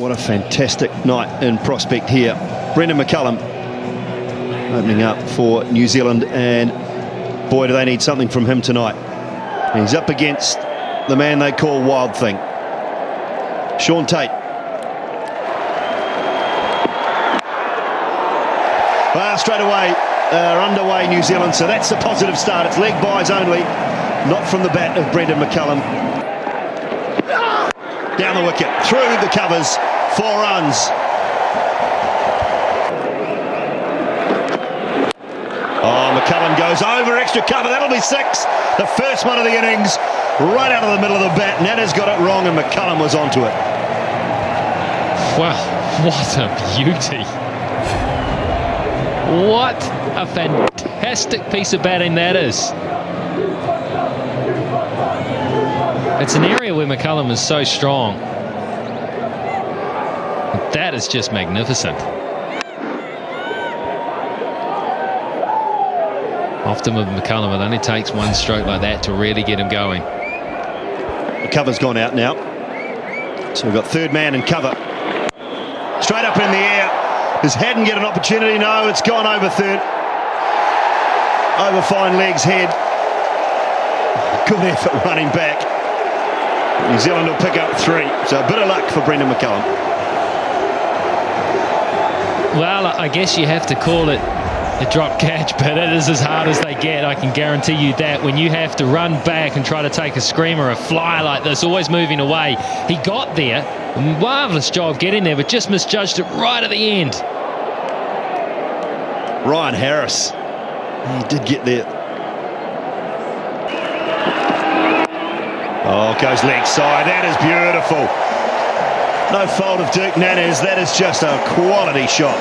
What a fantastic night in Prospect here. Brendan Maccalum opening up for New Zealand, and boy, do they need something from him tonight. He's up against the man they call Wild Thing, Sean Tate. Well, straight away, underway New Zealand, so that's a positive start. It's leg byes only, not from the bat of Brendan Maccalum. Down the wicket, through the covers, 4 runs. Oh, Maccalum goes over extra cover, that'll be 6. The first one of the innings, right out of the middle of the bat. Nana's got it wrong and Maccalum was onto it. Wow, what a beauty. What a fantastic piece of batting that is. It's an area where Maccalum is so strong. That is just magnificent. Often with Maccalum, it only takes one stroke like that to really get him going. The cover's gone out now. So we've got third man in cover. Straight up in the air. Does Haddon get an opportunity? No, it's gone over third. Over fine legs, head. Good effort running back. New Zealand will pick up 3. So a bit of luck for Brendan Maccalum. Well, I guess you have to call it a drop catch, but it is as hard as they get, I can guarantee you that. When you have to run back and try to take a screamer, a flyer like this, always moving away. He got there, marvellous job getting there, but just misjudged it right at the end. Ryan Harris, he did get there. Oh, goes leg side, that is beautiful. No fault of Dirk Nannes, that is just a quality shot.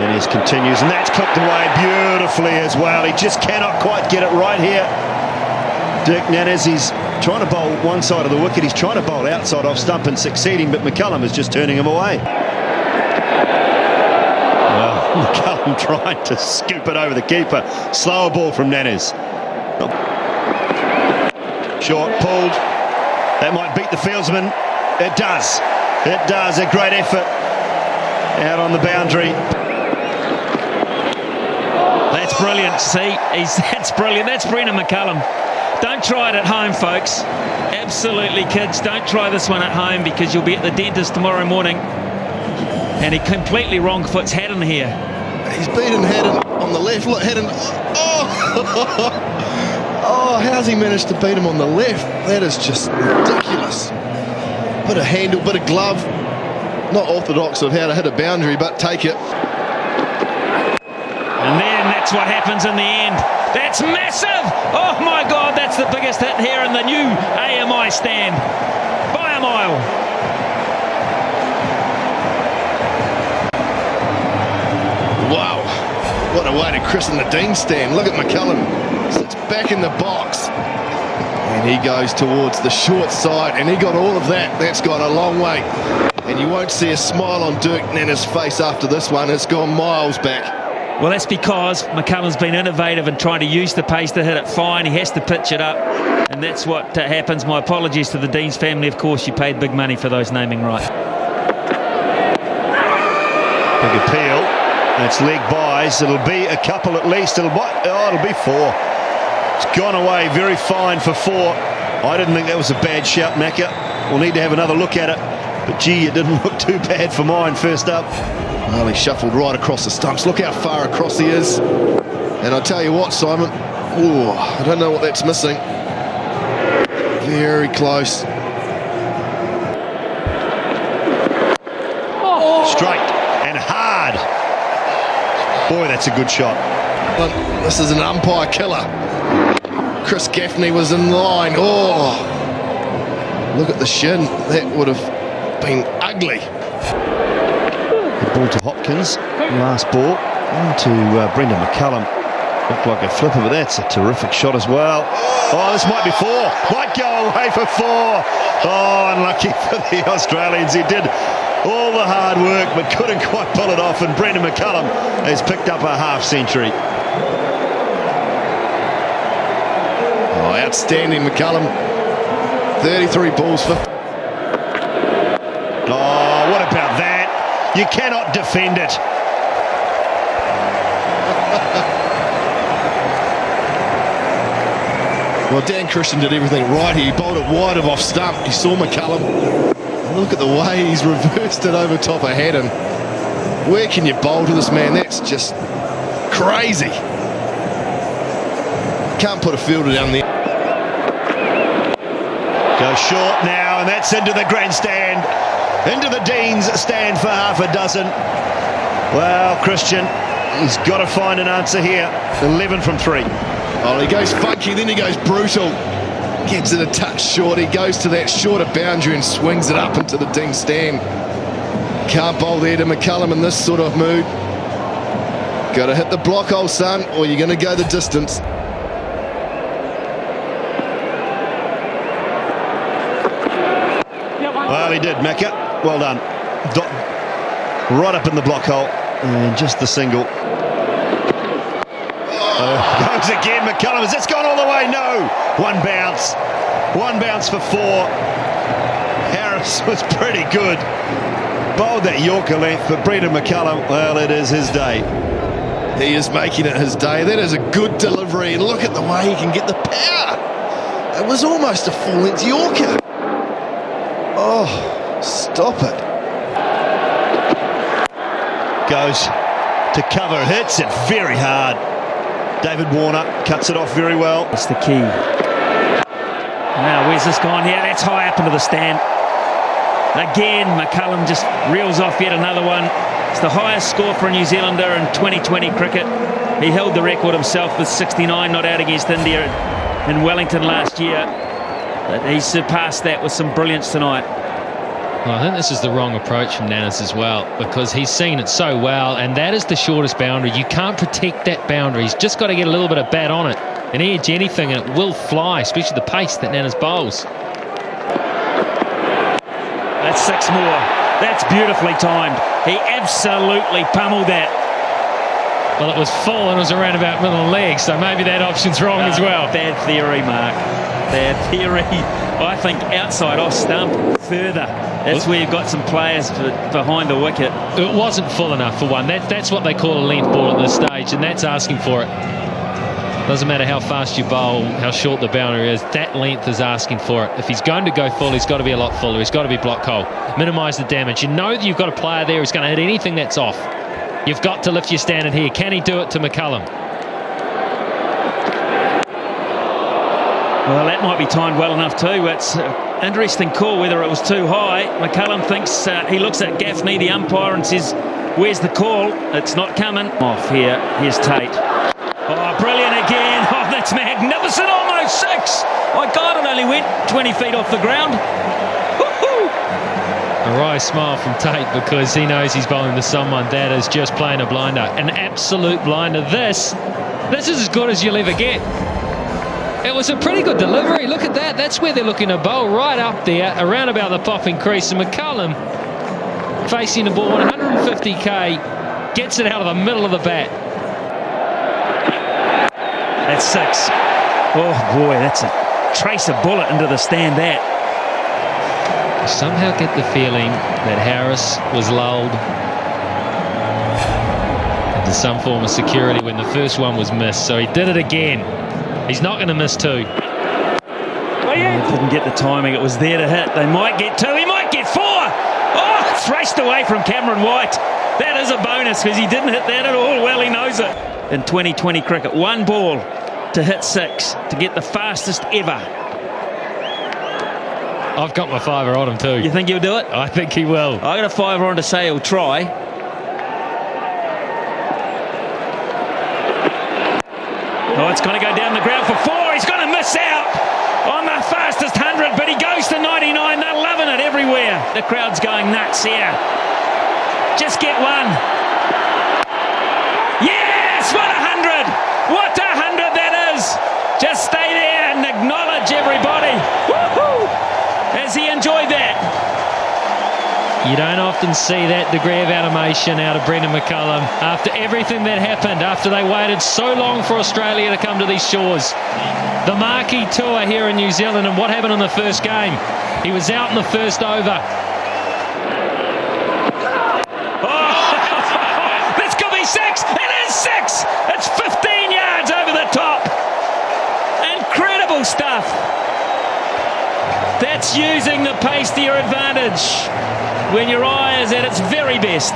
Nannes continues, and that's clipped away beautifully as well. He just cannot quite get it right here. Dirk Nannes, he's trying to bowl one side of the wicket, he's trying to bowl outside off stump and succeeding, but Maccalum is just turning him away. Well, Maccalum trying to scoop it over the keeper. Slower ball from Nannes. Short, pulled. That might beat the fieldsman. It does. It does. A great effort out on the boundary. That's brilliant. See, that's brilliant. That's Brendan Maccalum. Don't try it at home, folks. Absolutely, kids. Don't try this one at home because you'll be at the dentist tomorrow morning. And he completely wrong foots Haddon here. He's beaten Haddon on the left. Look, Haddon. Oh! Oh, how's he managed to beat him on the left? That is just ridiculous. Bit of handle, bit of glove. Not orthodox of how to hit a boundary, but take it. And then that's what happens in the end. That's massive! Oh my God, that's the biggest hit here in the new AMI stand. By a mile. Wow, what a way to christen the Dean stand. Look at Maccalum, sits back in the box. And he goes towards the short side, and he got all of that. That's gone a long way. And you won't see a smile on Dirk Nannes' face after this one. It's gone miles back. Well, that's because Maccalum's been innovative and trying to use the pace to hit it fine. He has to pitch it up, and that's what happens. My apologies to the Dean's family. Of course, you paid big money for those naming rights. Big appeal. It's leg byes. It'll be a couple at least. It'll be 4. It's gone away very fine for 4. I didn't think that was a bad shout, Macca. We'll need to have another look at it. But gee, it didn't look too bad for mine first up. Well, he shuffled right across the stumps. Look how far across he is. And I tell you what, Simon, ooh, I don't know what that's missing. Very close. Straight and hard. Boy, that's a good shot. But this is an umpire killer. Chris Gaffney was in line. Oh, look at the shin. That would have been ugly. The ball to Hopkins. Last ball. On to Brendan Maccalum. Looked like a flipper, but that's a terrific shot as well. Oh, this might be 4. Might go away for 4. Oh, unlucky for the Australians. He did all the hard work, but couldn't quite pull it off. And Brendan Maccalum has picked up a half-century. Oh, outstanding, Maccalum. 33 balls, 50. Oh, what about that? You cannot defend it. Well, Dan Christian did everything right here. He bowled it wide of off stump. He saw Maccalum. Look at the way he's reversed it over top of head. And where can you bowl to this man? That's just crazy. Can't put a fielder down there. Go short now, and that's into the grandstand. Into the Dean's stand for half a dozen. Well, Christian, he's got to find an answer here. 11 from 3. Oh, he goes funky, then he goes brutal. Gets it a touch short. He goes to that shorter boundary and swings it up into the Dean stand. Can't bowl there to Maccalum in this sort of mood. Got to hit the block hole, son, or you're going to go the distance. Well, he did, Macca. Well done. Right up in the block hole. And just the single. Goes again, Maccalum. Has this gone all the way? No. One bounce. One bounce for 4. Harris was pretty good. Bowled that Yorker length, but Brendan Maccalum, well, it is his day. He is making it his day. That is a good delivery. And look at the way he can get the power. It was almost a full-length Yorker. Oh, stop it. Goes to cover, hits it very hard. David Warner cuts it off very well. That's the key. Now, where's this gone here? That's high up into the stand. Again, Maccalum just reels off yet another one. It's the highest score for a New Zealander in 2020 cricket. He held the record himself with 69 not out against India in Wellington last year. But he surpassed that with some brilliance tonight. Well, I think this is the wrong approach from Nannis as well, because he's seen it so well, and that is the shortest boundary. You can't protect that boundary. He's just got to get a little bit of bat on it and edge anything, and it will fly, especially the pace that Nannis bowls. That's 6 more. That's beautifully timed. He absolutely pummeled that. Well, it was full and it was around about middle of leg, so maybe that option's wrong as well. Bad theory, Mark. Bad theory. I think outside off stump further. That's where you've got some players behind the wicket. It wasn't full enough for one. That's what they call a length ball at this stage, and that's asking for it. Doesn't matter how fast you bowl, how short the boundary is, that length is asking for it. If he's going to go full, he's got to be a lot fuller. He's got to be block hole. Minimise the damage. You know that you've got a player there who's going to hit anything that's off. You've got to lift your standard here. Can he do it to Maccalum? Well, that might be timed well enough too. It's an interesting call whether it was too high. Maccalum thinks, he looks at Gaffney, the umpire, and says, where's the call? It's not coming. Off here. Here's Tate. Oh, brilliant again. Oh, that's magnificent. Almost 6. My God, it only went 20 feet off the ground. Woohoo! A wry smile from Tate, because he knows he's bowling to someone that is just playing a blinder. An absolute blinder. This is as good as you'll ever get. It was a pretty good delivery. Look at that. That's where they're looking to bowl, right up there, around about the popping crease. And Maccalum, facing the ball 150k, gets it out of the middle of the bat. That's 6. Oh boy, that's a trace of bullet into the stand. That. I somehow get the feeling that Harris was lulled into some form of security when the first one was missed. So he did it again. He's not going to miss 2. He didn't get the timing. It was there to hit. They might get 2. He might get 4. Oh, it's raced away from Cameron White. That is a bonus, because he didn't hit that at all. Well, he knows it. In 2020 cricket, 1 ball to hit 6 to get the fastest ever. I've got my 5er on him too. You think he'll do it? I think he will. I got a 5er on to say he'll try. Oh, it's going to go down the ground for 4. He's going to miss out on the fastest 100, but he goes to 99. They're loving it everywhere. The crowd's going nuts here. Just get 1. Yes, what a 100. What a 100 that is. Just stay there and acknowledge everybody. Woohoo! Has he enjoyed that? You don't often see that degree of animation out of Brendan Maccalum after everything that happened, after they waited so long for Australia to come to these shores. The marquee tour here in New Zealand, and what happened in the first game? He was out in the first over. Oh, this could be 6. It is 6. It's 15 yards over the top. Incredible stuff. That's using the pace to your advantage when your eye is at its very best.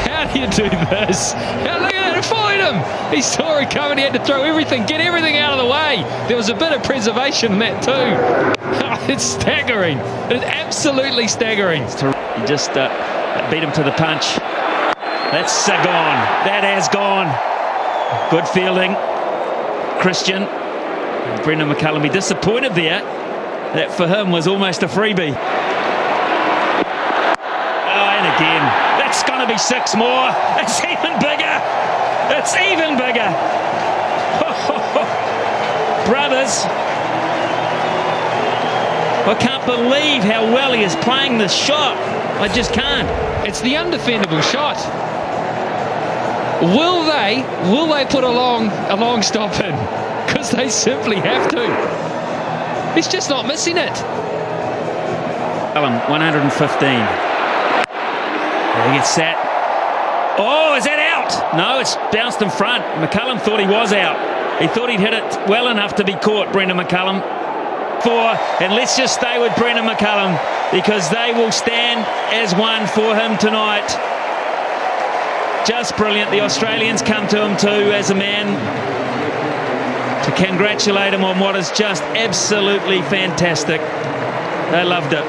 How do you do this? Look at it, find him. He saw it coming, he had to throw everything, get everything out of the way. There was a bit of preservation in that too. It's staggering. It's absolutely staggering. He just beat him to the punch. That's gone. That has gone. Good fielding. Christian. Brendan Maccalum, be disappointed there. That for him was almost a freebie. Oh, and again. That's going to be 6 more. It's even bigger. It's even bigger. Brothers. I can't believe how well he is playing this shot. I just can't. It's the undefendable shot. Will they put a long stop in? Because they simply have to. He's just not missing it. 115. He gets set. Oh, is that out? No, it's bounced in front. Maccalum thought he was out. He thought he'd hit it well enough to be caught, Brendan Maccalum. And let's just stay with Brendan Maccalum because they will stand as one for him tonight. Just brilliant. The Australians come to him too as a man to congratulate him on what is just absolutely fantastic. They loved it.